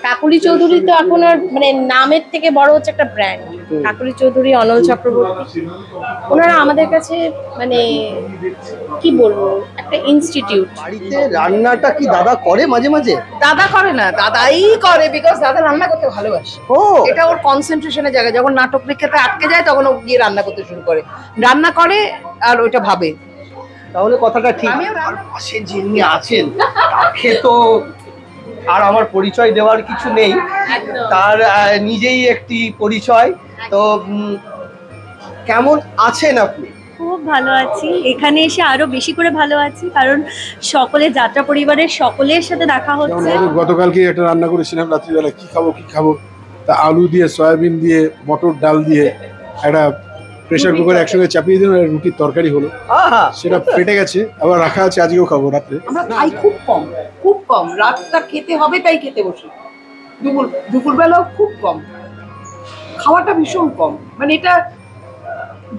কাকুলি চৌধুরী তো এখন আর মানে নামের থেকে বড় হচ্ছে একটা ব্র্যান্ড। কাকুলি চৌধুরী, অনল চক্রবর্তী, ওনারা আমাদের কাছে মানে কি বলবো, একটা ইনস্টিটিউট। বাড়িতে রান্নাটা কি দাদা করে মাঝে মাঝে? দাদা করে না, দাদাই করে, বিকজ দাদা রান্না করতে ভালোবাসে। ও এটা ওর কনসেন্ট্রেশনের জায়গা। যখন নাটক পরীক্ষাতে আটকে যায় তখন ও গিয়ে রান্না করতে শুরু করে, রান্না করে আর ওইটা ভাবে। তাহলে কথাটা ঠিক। আমিও রান্না- আর পাশে যিনি আছেন তাকে তো আর আমার পরিচয় দেওয়ার কিছু নেই, তার নিজেই একটি পরিচয়। তো কেমন আছেন আপনি? খুব ভালো আছি, এখানে এসে আরো বেশি করে ভালো আছি, কারণ সকলের যাত্রা পরিবারের সকলের সাথে দেখা যেমন হচ্ছে। গতকালকে একটা রান্না করেছিলাম রাত্রিবেলা, কি খাবো তা আলু দিয়ে, সয়াবিন দিয়ে, মটর ডাল দিয়ে একটা প্রেসার কুকারে একসঙ্গে চাপিয়ে দিলাম, আর রুটির তরকারি হলো। আহা, সেটা ফেটে গেছে, আবার রাখা আছে, আজকেও খাবো রাত্রে। আমরা খাই খুব কম, খুব কম। রাতটা খেতে হবে তাই খেতে বসি। দুপুরবেলাও খুব কম, খাওয়াটা ভীষণ কম। মানে এটা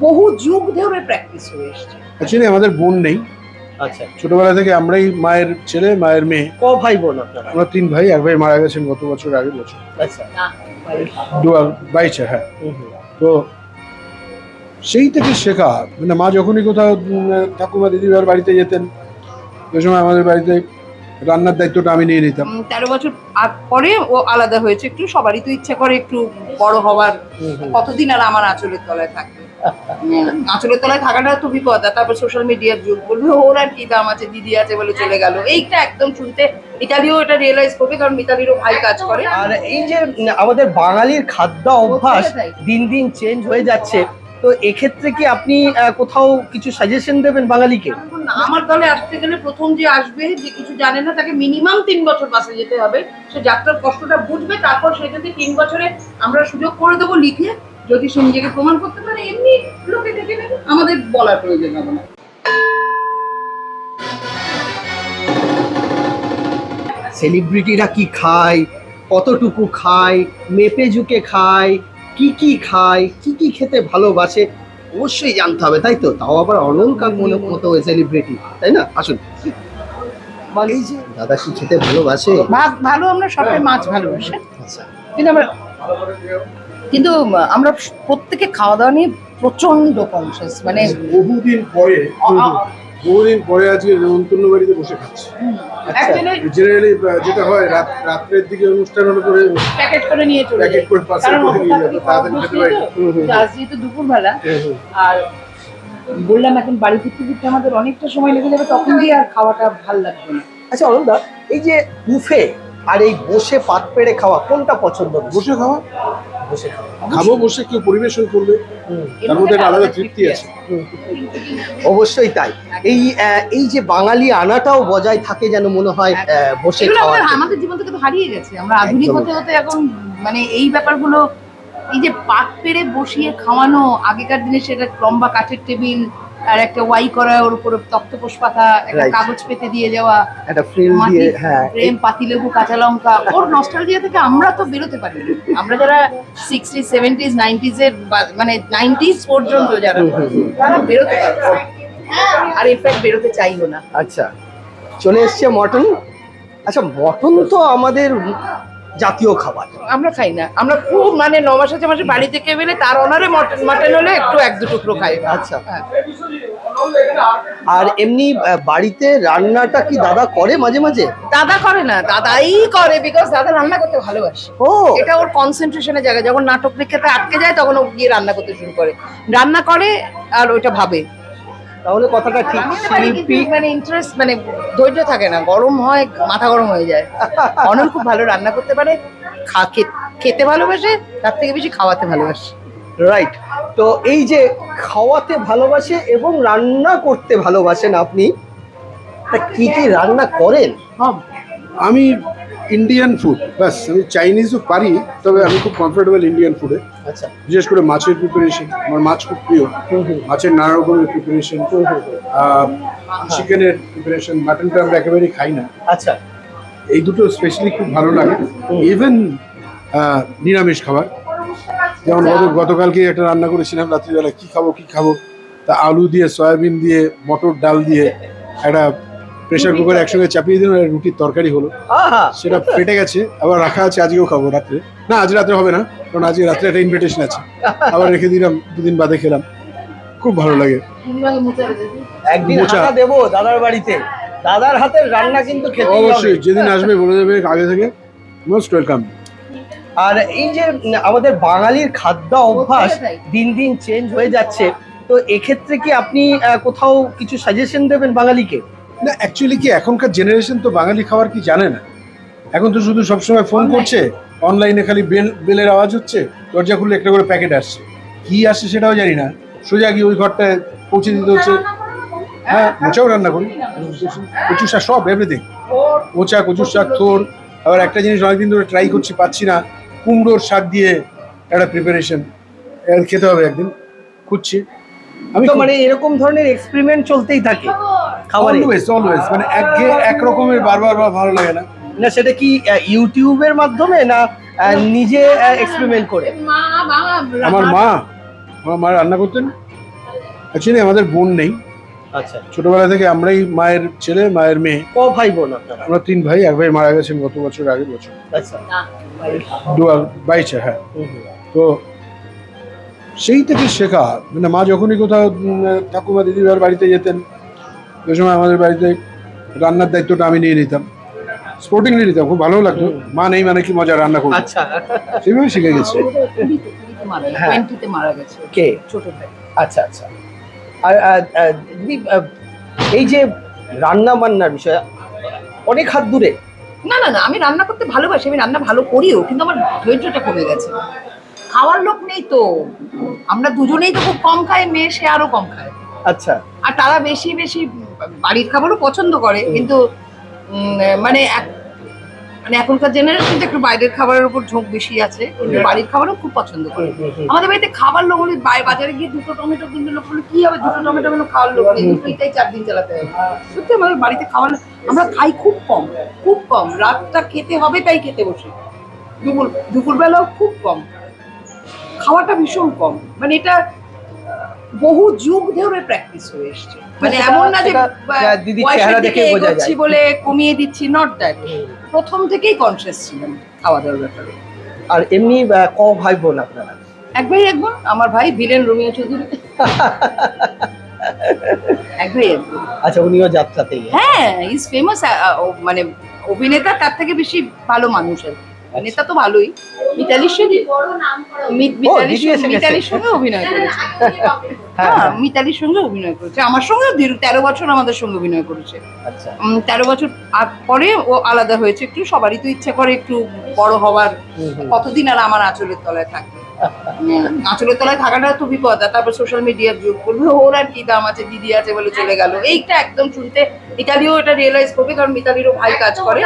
বহু যুগ ধরে প্র্যাকটিস হয়ে এসছে। অ্যাকচুয়ালি আমাদের বোন নেই, আচ্ছা। ছোটবেলা থেকে আমরাই মায়ের ছেলে, মায়ের মেয়ে। ক ভাই বোন আপনারা? আমরা 3 ভাই, এক ভাই মারা গেছেন গত বছর, আগের বছর আচ্ছা। 22 হ্যাঁ। তো সেই থেকে শেখা, মানে মা যখনই কোথাও ঠাকুমা দিদিভাইয়ের বাড়িতে যেতেন, ওই সময় আমাদের বাড়িতে রান্নার দায়িত্বটা আমি নিয়ে নিতাম। 13 বছর পরে ও আলাদা হয়েছে। একটু সবারই তো ইচ্ছা করে একটু বড় হওয়ার। কতদিন আর আমার আঁচলের তলায় থাকবে? আঁচলের তলায় থাকাটা তো বিপদ। আর তারপর সোশ্যাল মিডিয়ার যুগ, বলবে ওর আর কি দাম আছে, দিদি আছে বলে চলে গেল। এইটা একদম শুনতে মিতালিও এটা রিয়েলাইজ করবে, কারণ মিতালিরও ভাই কাজ করে। আর এই যে আমাদের বাঙালির খাদ্য অভ্যাস দিন দিন চেঞ্জ হয়ে যাচ্ছে, তো এক্ষেত্রে কি আপনি কোথাও কিছু সাজেশন দেবেন বাঙালিকে? আমার দলে আসতে গেলে প্রথম যে আসবে, যে কিছু জানে না, তাকে মিনিমাম 3 বছর বাসে যেতে হবে। সে যাত্রার কষ্টটা বুঝবে, তারপর সে যদি 3 বছরে আমরা সুযোগ করে দেবো লিখে, যদি সে নিজেকে প্রমাণ করতে পারে, এমনি লোকে দেখে নেবে, আমাদের বলার প্রয়োজন হবে না। সেলিব্রিটিরা কি খায়, কতটুকু খায়, মেপে ঝুঁকে খায়, কি খায়, কি খেতে ভালোবাসে, অবশ্যই জানতে হবে, তাই তো? তাও আবার অনল কাক মতো সেলিব্রিটি, তাই না? আসুন। এই যে দাদা কি খেতে ভালোবাসে? ভালো, আমরা সবাই মাছ ভালোবাসি, আচ্ছা। কিন্তু আমরা প্রত্যেকে খাওয়া দাওয়া নিয়ে প্রচন্ড কনসিয়াস। মানে বহুদিন পরে আজকে নেমন্তন্ন বাড়িতে বসে খাচ্ছি। জেনারেলি যেটা হয়, রাত্রের দিকে অনুষ্ঠান হলে পরে প্যাকেট করে নিয়ে চলে প্যাকেট করে পার্সেল করে নিয়ে যাবে, তাড়াতাড়ি খেতে পারি। আজ যেহেতু দুপুরবেলা, আর বললাম এখন বাড়ি ফিরতে ফিরতে আমাদের অনেকটা সময় লেগে যাবে, তখন দিয়ে আর খাওয়াটা ভাল লাগবে না। আচ্ছা অনন্দা, এই যে বুফে আর এই বসে পাত পেড়ে খাওয়া, কোনটা পছন্দ? বসে খাওয়া, বসে খাওয়া। খাবো, বসে কেউ পরিবেশন করবে, তার মধ্যে একটা আলাদা তৃপ্তি আছে। অবশ্যই তাই। এই যে বাঙালি আনাটাও বজায় থাকে, যেন মনে হয় বসে এগুলো খাওয়া। আমাদের জীবন থেকে তো হারিয়ে গেছে। আমরা আধুনিক একদম। হতে হতে এখন মানে এই ব্যাপারগুলো, এই যে পাত পেড়ে বসিয়ে খাওয়ানো, আগেকার দিনে সেটা লম্বা কাঠের টেবিল আর একটা ওয়াই করা, ওর উপরে তক্তপোষ পাতা, একটা Right. কাগজ পেতে দিয়ে যাওয়া, একটা ফ্রিল দিয়ে, মাটির হ্যাঁ। ফ্রেম, পাতিলেবু, কাঁচা লঙ্কা, ওর নস্টালজিয়া থেকে আমরা তো বেরোতে পারি। আমরা যারা 60s, 70s, 90s এর মানে 90s পর্যন্ত যারা, তারা বেরোতে পারবে, আর ইনফ্যাক্ট বেরোতে চাইও না। আচ্ছা, চলে এসছে মটন। আচ্ছা, মটন তো আমাদের জাতীয় খাবার। আমরা খাই না, আমরা খুব মানে 9 মাসে 6 মাসে বাড়ি থেকে বেলে তার অনারে মাটন হলে একটু 1-2 টুকরো খাই। আচ্ছা। হ্যাঁ। আর এমনি বাড়িতে রান্নাটা কি দাদা করে মাঝে মাঝে? দাদা করে না, দাদাই করে, বিকজ দাদা রান্না করতে ভালোবাসে। ও এটা ওর কনসেন্ট্রেশনের জায়গা। যখন নাটক পরীক্ষাতে আটকে যায় তখন ও গিয়ে রান্না করতে শুরু করে, রান্না করে আর ওইটা ভাবে। তাহলে কথাটা ঠিক। শিল্পী মানে ইন্টারেস্ট, মানে ধৈর্য থাকে না, গরম হয়, মাথা গরম হয়ে যায়। অনল খুব ভালো রান্না করতে পারে, খেতে ভালোবাসে, তার থেকে বেশি খাওয়াতে ভালোবাসে। রাইট। তো এই যে খাওয়াতে ভালোবাসে এবং রান্না করতে ভালোবাসেন আপনি, তা কি রান্না করেন? আমি ইন্ডিয়ান ফুড, ব্যাস। আমি চাইনিজও পারি, তবে আমি খুব কমফোর্টেবল ইন্ডিয়ান ফুডে। আচ্ছা। বিশেষ করে মাছের প্রিপারেশন, আমার মাছ খুব প্রিয়। মাছের নানা রকমের প্রিপারেশন, চিকেনের প্রিপারেশন, মাটনটা আমরা একেবারেই খাই না। আচ্ছা। এই দুটো স্পেশালি খুব ভালো লাগে। ইভেন নিরামিষ খাবার, যেমন গতকালকে একটা রান্না করেছিলাম রাত্রিবেলা, কি খাবো তা আলু দিয়ে, সয়াবিন দিয়ে, মটর ডাল দিয়ে একটা প্রেশার কুকার একসঙ্গে চাপিয়ে দিলাম, আর রুটির তরকারি হলো, আহা সেটা ফেটে গেছে, আবার রাখা আছে, আজকেও খাবো রাত্রে। না, আজ রাত্রে হবে না, কারণ আজকে রাত্রে একটা ইনভিটেশন আছে, আবার রেখে দিলাম, দুদিন বাদে খেলাম, খুব ভালো লাগে। একদিন মোচা। হাঁটা দেবো দাদার বাড়িতে, দাদার হাতের রান্না কিন্তু খেতে অবশ্যই, যেদিন আসবে বলে দেবে আগে থেকে, মোস্ট ওয়েলকাম। আর এই যে আমাদের বাঙালির খাদ্য অভ্যাস দিন দিন চেঞ্জ হয়ে যাচ্ছে, তো এক্ষেত্রে কি আপনি কোথাও কিছু সাজেশন দেবেন বাঙালিকে? না, অ্যাকচুয়ালি কি এখনকার জেনারেশন তো বাঙালি খাবার কি জানে না, এখন তো শুধু সবসময় ফোন করছে, অনলাইনে খালি বেলের আওয়াজ হচ্ছে, দরজা খুললে একটা করে প্যাকেট আসছে, কি আসছে সেটাও জানি না, সোজা গিয়ে ওই ঘরটায় পৌঁছে দিতে হচ্ছে। হ্যাঁ, মোচাও রান্না করি, কচু শাক, সব এভরিথিং, মোচা, কচুর শাক, থোর। আবার একটা জিনিস অনেকদিন ধরে ট্রাই করছি, পাচ্ছি না, কুমড়োর শাক দিয়ে একটা প্রিপারেশন, খেতে হবে একদিন, খুঁজছি আমি। তো মানে এরকম ধরনের এক্সপেরিমেন্ট চলতেই থাকে খাবারে? অলওয়েজ মানে এক রকমের বারবার ভালো লাগে না। না, সেটা কি ইউটিউবের মাধ্যমে না নিজে এক্সপেরিমেন্ট করে? আমার মা রান্না করতেন। অ্যাকচুয়ালি আমাদের বোন নেই, আচ্ছা, ছোটবেলা থেকে আমরাই মায়ের ছেলে, মায়ের মেয়ে। ক ভাই বোন আপনারা? আমরা 3 ভাই, এক ভাই মারা গেছেন গত বছর, আগের বছর আচ্ছা, 22 হ্যাঁ। হুম, হুম। তো সেই থেকে শেখা, মানে মা যখনই কোথাও ঠাকুমা দিদিভাইয়ের বাড়িতে যেতেন, ওই সময় আমাদের বাড়িতে রান্নার দায়িত্বটা আমি নিয়ে নিতাম, স্পোর্টিংলি নিতাম, খুব ভালো লাগতো। মা নেই মানে কি মজা, রান্না করবো, আচ্ছা, সেইভাবে শিখে গেছি। হ্যাঁ। 20 মারা গেছে কে? ছোট ভাই। আচ্ছা আচ্ছা। আর দিদি, এই যে রান্না বান্নার বিষয় অনেক হাত দূরে। না না না, আমি রান্না করতে ভালোবাসি, আমি রান্না ভালো করিও, কিন্তু আমার ধৈর্যটা কমে গেছে। খাওয়ার লোক নেই তো, আমরা দুজনেই তো খুব কম খাই, মেয়ে সে আরো কম খায়। আচ্ছা, আর তারা বেশি বেশি বাড়ির খাবারও পছন্দ করে, কিন্তু মানে মানে এখনকার জেনারেশন একটু বাইরের খাবারের উপর ঝোঁক বেশি আছে, কিন্তু বাড়ির খাবারও খুব পছন্দ করে। আমাদের বাড়িতে খাবার লোক হলে বাজারে গিয়ে 2টো টমেটো কিনতে লোক হলে কি হবে, 2টো টমেটো গুলো খাওয়ার লোক নেই, দুটোইটাই 4 দিন চালাতে হবে। সত্যি আমাদের বাড়িতে খাবার আমরা খাই খুব কম, খুব কম। রাতটা খেতে হবে তাই খেতে বসি, দুপুরবেলাও খুব কম, খাওয়াটা ভীষণ কম। মানে এটা বহু যুগ ধরে প্র্যাকটিস হয়ে এসছে, মানে এমন না যে দিদির বয়সের চেহারা দিকে দেখে বোঝা এগোচ্ছি যায়। বলে কমিয়ে দিচ্ছি, নট দ্যাট। প্রথম থেকেই কনসিয়াস ছিলাম খাওয়া দাওয়ার ব্যাপারে। আর এমনি ক ভাই বোন আপনারা? এক ভাই এক বোন। আমার ভাই ভিলেন রোমিও চৌধুরী। এক ভাই এক বোন। আচ্ছা, উনিও যাত্রাতেই? হ্যাঁ, ইজ ফেমাস, মানে অভিনেতা তার থেকে বেশি ভালো মানুষ আর কি। নেতা তো ভালোই। মিতালির সঙ্গে দিদি এসে গেছে। মিতালির সঙ্গে অভিনয় করেছে। হ্যাঁ, হ্যাঁ, মিতালির সঙ্গে অভিনয় করেছে, আমার সঙ্গে 13 বছর আমাদের সঙ্গে অভিনয় করেছে। আচ্ছা। 13 বছর পরে ও আলাদা হয়েছে একটু। সবারই তো ইচ্ছা করে একটু বড় হওয়ার, কতদিন আর আমার আঁচলের তলায় থাকবে। আঁচলের তলায় থাকাটা তো বিপদ। আর তারপর সোশ্যাল মিডিয়ার যুগ, বলবে ওর আর কি দাম আছে, দিদি আছে বলে চলে গেল। এইটা একদম শুনতে মিতালিও এটা রিয়েলাইজ করবে, কারণ মিতালিরও ভাই কাজ করে,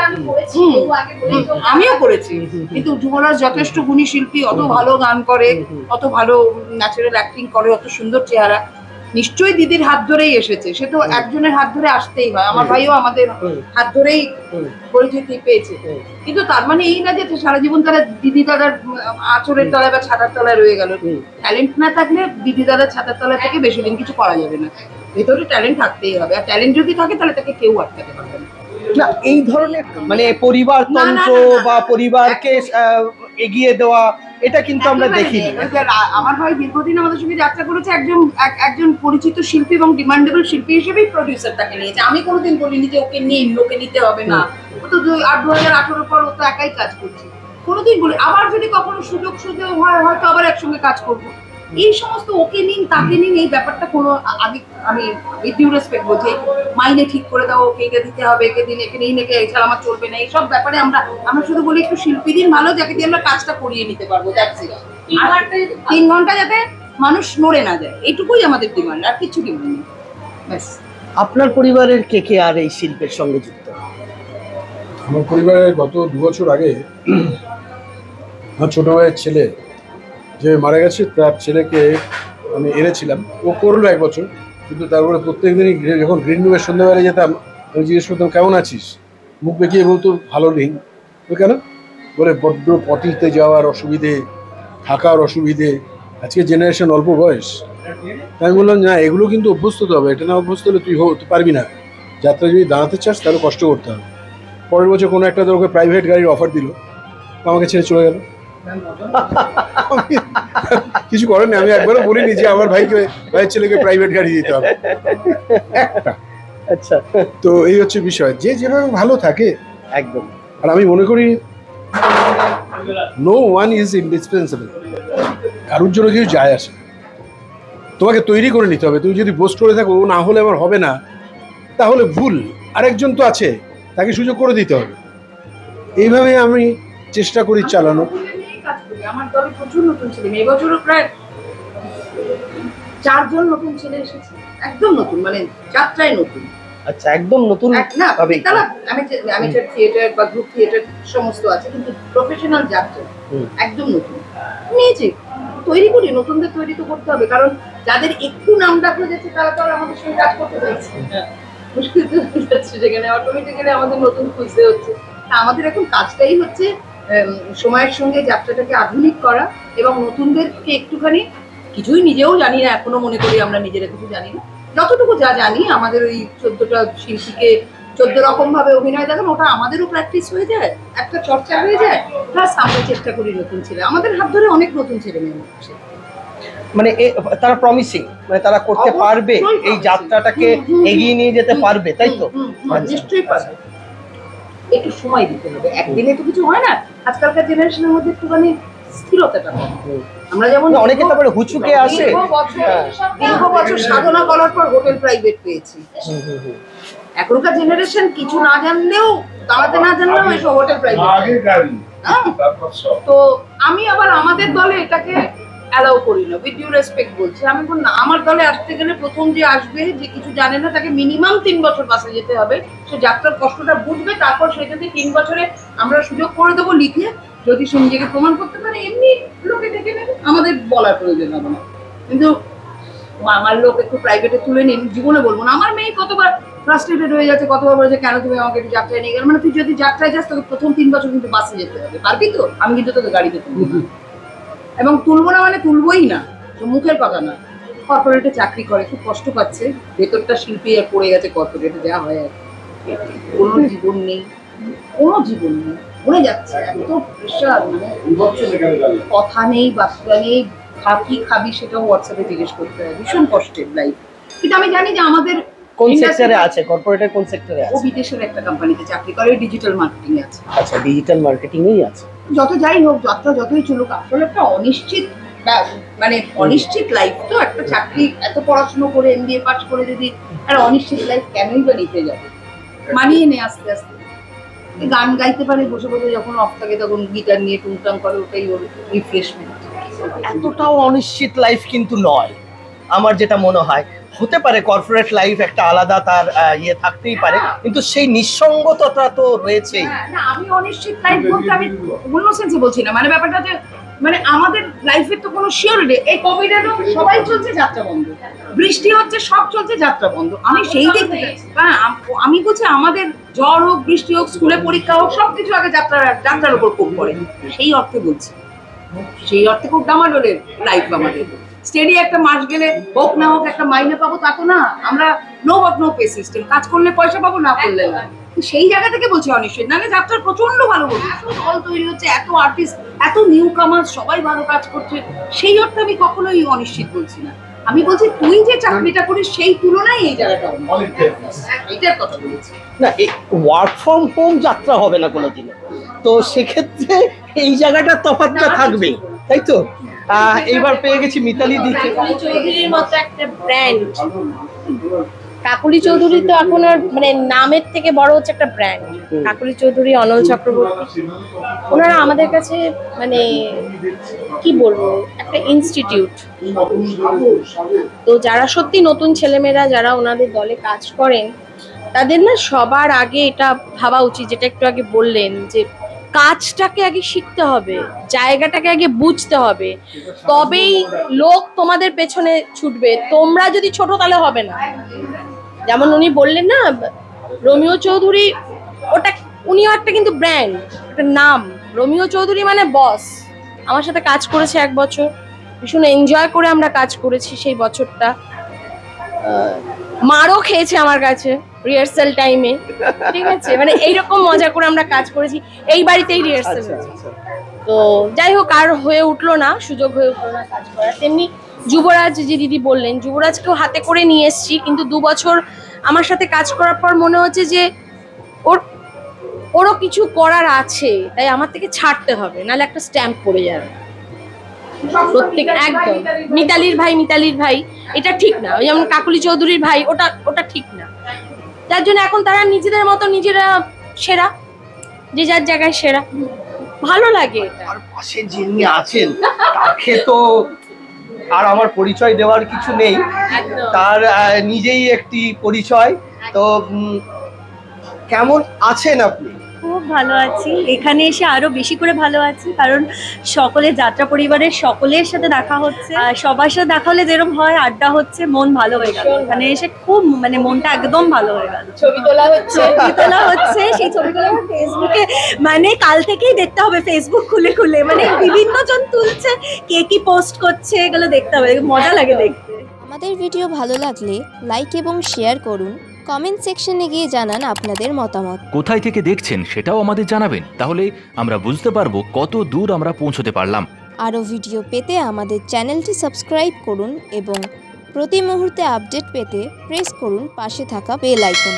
আমিও করেছি। কিন্তু যুবরাজ যথেষ্ট গুণী শিল্পী, অত ভালো গান করে, অত ভালো ন্যাচারাল অ্যাক্টিং করে, অত সুন্দর চেহারা, নিশ্চয়ই দিদির হাত ধরেই এসেছে। সে তো একজনের হাত ধরে আসতেই হয়। আমার ভাইও আমাদের হাত ধরেই পরিচিতি পেয়েছে, কিন্তু তার মানে এই না যে সারা জীবন তারা দিদি দাদার আঁচলের তলায় বা ছাতার তলায় রয়ে গেল। ট্যালেন্ট না থাকলে দিদি দাদার ছাতার তলায় থেকে বেশি দিন কিছু করা যাবে না। ভেতরে ট্যালেন্ট থাকতেই হবে, আর ট্যালেন্ট যদি থাকে তাহলে তাকে কেউ আটকাতে পারবে না। না, এই ধরনের মানে পরিবারতন্ত্র বা পরিবারকে এগিয়ে দেওয়া, এটা কিন্তু আমরা দেখিনি। আমার ভাই দীর্ঘদিন আমাদের সঙ্গে যাত্রা করেছে, একজন পরিচিত শিল্পী এবং ডিমান্ডেবল শিল্পী হিসেবেই প্রডিউসার তাকে নিয়েছে। আমি কোনোদিন বলিনি যে ওকে নিন, লোকে নিতে হবে না। ও তো 2018 পর ও তো একাই কাজ করছে। কোনোদিন বলি আবার যদি কখনো সুযোগ হয় হয়তো আবার একসঙ্গে কাজ করবো। এই সমস্ত ওকে নিন তাকে নিন এই ব্যাপারটা কোনো আমি ডিউ রেসপেক্ট বলছি, মাইনে ঠিক করে দাও, ওকে এটা দিতে হবে, একে দিন, একে নিন, একে এছাড়া আমার চলবে না। এইসব ব্যাপারে আমরা শুধু বলি একটু শিল্পী দিন ভালো, যাকে দিয়ে আমরা কাজটা করিয়ে নিতে পারবো। 3 ঘন্টা যাতে মানুষ নড়ে না যায়, এইটুকুই আমাদের ডিমান্ড, আর কিছু ডিমান্ড নেই। ব্যাস। আপনার পরিবারের কে কে আর এই শিল্পের সঙ্গে যুক্ত? আমার পরিবারে গত 2 বছর আগে আমার ছোট ভাইয়ের ছেলে যে মারা গেছে, তার ছেলেকে আমি এনেছিলাম। ও করলো 1 বছর, কিন্তু তারপরে প্রত্যেকদিনই যখন গ্রিন রুমের সন্ধ্যাবেলা যেতাম, আমি জিজ্ঞেস করতাম কেমন আছিস, মুখ বেঁকিয়ে বলতো ভালো নেই। কেন বলে বড্ড পটিতে যাওয়ার অসুবিধে, থাকার অসুবিধে, আজকে জেনারেশন অল্প বয়স। আমি বললাম না, এগুলো কিন্তু অভ্যস্ত হতে হবে, এটা না অভ্যস্ত হলে তুই পারবি না। যাত্রা যদি দাঁড়াতে চাস তাহলে কষ্ট করতে হবে। পরের বছর কোনো একটা তোকে প্রাইভেট গাড়ির অফার দিল, আমাকে ছেড়ে চলে গেল। আমি কিছু করেন না, আমি একবারও বলিনি যে আমার ভাইয়ের ছেলেকে প্রাইভেট গাড়ি দিতে হবে একটা। আচ্ছা, তো এই হচ্ছে বিষয়, যে যেভাবে ভালো থাকে একদম। আর আমি মনে করি নো ওয়ান ইজ ইন্ডিসপেন্সেবল, কারোর জন্য কিছু যায় আসে না। তোমাকে তৈরি করে নিতে হবে। তুমি যদি বোস্ট করে থাকো না হলে আমার হবে না, তাহলে ভুল। আরেকজন তো আছে, তাকে সুযোগ করে দিতে হবে। এইভাবে আমি চেষ্টা করি চালানো। আমার দলে প্রচুর নতুন ছেলে, এবছরও প্রায় 4 জন নতুন ছেলে এসেছে, একদম নতুন, মানে যাত্রায় নতুন। আচ্ছা, একদম নতুন না ভাবে। তারা আমি থিয়েটার বা গ্রুপ থিয়েটার সমস্ত আছে, কিন্তু প্রফেশনাল যাত্রা একদম নতুন নিয়েছি। তৈরি করি, নতুনদের তৈরি তো করতে হবে, কারণ যাদের একটু নাম ডাকলে যাচ্ছে তারা তো আর আমাদের সঙ্গে কাজ করতে চাইছে। মুশকিল তো হয়ে যাচ্ছে, সেখানে অটোমেটিক্যালি আমাদের নতুন খুঁজতে হচ্ছে। তা আমাদের এখন কাজটাই হচ্ছে সময়ের সঙ্গে যাত্রাটাকে আধুনিক করা এবং নতুনদেরকে একটুখানি, কিছুই নিজেও জানি না এখনো, মনে করি আমরা নিজেরা কিছু জানি না, যতটুকু যা জানি আমাদের ওই 14টা শিল্পীকে 14 রকম ভাবে অভিনয় দেখান, ওটা আমাদেরও প্র্যাকটিস হয়ে যায়, একটা চর্চা হয়ে যায়। প্লাস আমরা চেষ্টা করি নতুন ছেলে, আমাদের হাত ধরে অনেক নতুন ছেলে মেয়ে হচ্ছে। মানে তারা প্রমিসিং, মানে তারা করতে পারবে, এই যাত্রাটাকে এগিয়ে নিয়ে যেতে পারবে, তাই তো? নিশ্চয়ই পারবে, একটু সময় দিতে হবে, একদিনে তো কিছু হয় না। আজকালকার জেনারেশনের মধ্যে একটুখানি স্থিরতাটা হয়। আমরা যেমন অনেকে তারপরে হুচুকে আসে। দীর্ঘ বছর সাধনা করার পর হোটেল প্রাইভেট পেয়েছি। এখনকার জেনারেশন কিছু না জানলেও, দাঁড়াতে না জানলেও এসব হোটেল প্রাইভেট। তো আমি আবার আমাদের দলে এটাকে অ্যালাউ করি না, উইথ ডিউ রেসপেক্ট বলছি। আমি বল না, আমার দলে আসতে গেলে প্রথম যে আসবে, যে কিছু জানে না, তাকে মিনিমাম 3 বছর বাসে যেতে হবে। সে যাত্রার কষ্টটা বুঝবে, তারপর সে যদি 3 বছরে আমরা সুযোগ করে দেবো লিখে, যদি সে নিজেকে প্রমাণ করতে পারে, এমনি লোকে ডেকে নেবে, আমাদের বলার প্রয়োজন হবে না। কিন্তু আমার লোক একটু প্রাইভেটে তুলে নিন, জীবনে বলবো না। আমার মেয়ে কতবার ফ্রাস্ট্রেটেড হয়ে যাচ্ছে, কতবার বলেছে কেন তুমি আমাকে একটু যাত্রায় নিয়ে গেলে। মানে তুই যদি যাত্রায় যাস, তোকে প্রথম 3 বছর কিন্তু বাসে যেতে হবে, পারবি তো? আমি কিন্তু তোকে গাড়িতে তুলবো না, এবং তুলবো না মানে তুলবোই না, মুখের কথা না। কর্পোরেটে চাকরি করে, খুব কষ্ট পাচ্ছে, ভেতরটা শিল্পী আর পড়ে গেছে কর্পোরেটে, যা হয় আর কোনো জীবন নেই, কোনো জীবন নেই, মরে যাচ্ছে, এত প্রেশার, মানে কথা নেই, বাচ্চা নেই, কি খাবি সেটাও হোয়াটসঅ্যাপে জিজ্ঞেস করতে হয়, ভীষণ কষ্টের লাইফ। কিন্তু আমি জানি যে আমাদের কোন সেক্টরে আছে, কর্পোরেটের কোন সেক্টরে ও আছে? বিদেশের একটা কোম্পানিতে চাকরি করে, ডিজিটাল মার্কেটিং এ আছে। আচ্ছা, ডিজিটাল মার্কেটিংই আছে। যত যাই হোক, যাত্রা যতই চলুক, আসলে একটা অনিশ্চিত, মানে অনিশ্চিত লাইফ তো। একটা চাকরি, এত পড়াশোনা করে MBA পাস করে যদি একটা অনিশ্চিত লাইফ কেনই বা নিতে যাবে? মানিয়ে নে আস্তে আস্তে। গান গাইতে পারে বসে বসে, যখন অফ থাকে তখন গিটার নিয়ে টুংটাং করে, ওটাই ওর রিফ্রেশমেন্ট। এতটাও অনিশ্চিত লাইফ কিন্তু নয় আমার যেটা মনে হয়। হতে পারে কর্পোরেট লাইফ একটা আলাদা, তার ইয়ে থাকতেই পারে, কিন্তু সেই নিঃসঙ্গতা তো রয়েছেই। না, আমি অনিশ্চিত লাইফ বলতে আমি অন্য সেন্সে বলছি না, মানে ব্যাপারটা যে, মানে আমাদের লাইফের তো কোনো শিওরিটি। এই কোভিডেরও সবাই চলছে যাত্রা বন্ধ, বৃষ্টি হচ্ছে, সব চলছে, যাত্রা বন্ধ। আমি সেই দিক থেকে, আমি বলছি আমাদের ঝড় হোক, বৃষ্টি হোক, স্কুলে পরীক্ষা হোক, সবকিছু আগে যাত্রার উপর খুব পড়ে, সেই অর্থে বলছি। সেই অর্থে খুব ডামাডোলের লাইফ আমাদের। স্টেডি একটা মাস গেলে হোক না হোক একটা মাইনে পাবো তা তো না, আমরা no work no pay system, কাজ করলে পয়সা পাবো, না করলে না। সেই জায়গা থেকে বলছি অনিশ্চিত, নাহলে যাত্রার প্রচন্ড ভালো বলছি, এত দল তৈরি হচ্ছে, এত আর্টিস্ট, এত নিউ কামার, সবাই ভালো কাজ করছে, সেই অর্থে আমি কখনোই অনিশ্চিত বলছি না। আমি বলছি তুই যে চাকরিটা করিস সেই তুলনায় এই জায়গাটা এটার কথা বলেছি না। ওয়ার্ক ফ্রম হোম যাত্রা হবে না কোনোদিনও, তো সেক্ষেত্রে এই জায়গাটার তফাৎটা থাকবেই, তাই তো? এইবার পেয়ে গেছি মিতালি দিকে। কাকুলি চৌধুরীর মতো একটা ব্র্যান্ড। কাকুলি চৌধুরী তো এখন আর মানে নামের থেকে বড় হচ্ছে একটা ব্র্যান্ড। কাকুলি চৌধুরী, অনল চক্রবর্তী, ওনারা আমাদের কাছে মানে কি বলবো, একটা ইনস্টিটিউট। তো যারা সত্যি নতুন ছেলেমেয়েরা যারা ওনাদের দলে কাজ করেন, তাদের না সবার আগে এটা ভাবা উচিত, যেটা একটু আগে বললেন, যে কাজটাকে আগে শিখতে হবে, জায়গাটাকে আগে বুঝতে হবে, তবেই লোক তোমাদের পেছনে ছুটবে। তোমরা যদি ছোট তাহলে হবে না। যেমন উনি বললেন না, রোমিও চৌধুরী, ওটা উনিও একটা কিন্তু ব্র্যান্ড, একটা নাম। রোমিও চৌধুরী মানে বস। আমার সাথে কাজ করেছে 1 বছর, ভীষণ এনজয় করে আমরা কাজ করেছি সেই বছরটা। মারও খেয়েছে আমার কাছে, রিহার্সাল টাইমে, ঠিক আছে, মানে এইরকম মজা করে আমরা কাজ করেছি, এই বাড়িতেই রিহার্সাল আচ্ছা হয়েছে। আচ্ছা তো যাই হোক, আর হয়ে উঠলো না, সুযোগ হয়ে উঠলো না কাজ করার। তেমনি যুবরাজ যে দিদি বললেন, যুবরাজকেও হাতে করে নিয়ে এসেছি, কিন্তু 2 বছর আমার সাথে কাজ করার পর মনে হচ্ছে যে ওরও কিছু করার আছে, তাই আমার থেকে ছাড়তে হবে, নাহলে একটা স্ট্যাম্প পড়ে যাবে। প্রত্যেক একদম মিতালির ভাই এটা ঠিক না, ওই যেমন কাকলি চৌধুরীর ভাই, ওটা ঠিক না। যার জন্য এখন তারা নিজেদের মতো নিজেরা সেরা, যে যার জায়গায় সেরা, ভালো লাগে এটা। আর পাশে যিনি আছেন তাকে তো আর আমার পরিচয় দেওয়ার কিছু নেই, একদম। তার নিজেই একটি পরিচয়। তো কেমন আছেন আপনি? খুব ভালো আছি, এখানে এসে আরো বেশি করে ভালো আছি, কারণ সকলে যাত্রা পরিবারের সকলের সাথে দেখা হচ্ছে, আর সবার সাথে দেখা হলে যেরকম হয়, আড্ডা হচ্ছে, মন ভালো হয়ে গেল। এখানে এসে খুব মানে মনটা একদম ভালো হয়ে গেল। ছবি তোলা হচ্ছে, ছবি তোলা হচ্ছে, সেই ছবিগুলো আমার ফেসবুকে মানে কাল থেকেই দেখতে হবে, ফেসবুক খুলে খুলে মানে বিভিন্ন জন তুলছে, কে কি পোস্ট করছে, এগুলো দেখতে হবে, মজা লাগে দেখতে। আমাদের ভিডিও ভালো লাগলে লাইক এবং শেয়ার করুন, কমেন্ট সেকশনে গিয়ে জানান আপনাদের মতামত। কোথায় থেকে দেখছেন সেটাও আমাদের জানাবেন, তাহলে আমরা বুঝতে পারবো কত দূর আমরা পৌঁছতে পারলাম। আরও ভিডিও পেতে আমাদের চ্যানেলটি সাবস্ক্রাইব করুন এবং প্রতি মুহূর্তে আপডেট পেতে প্রেস করুন পাশে থাকা বেল আইকন।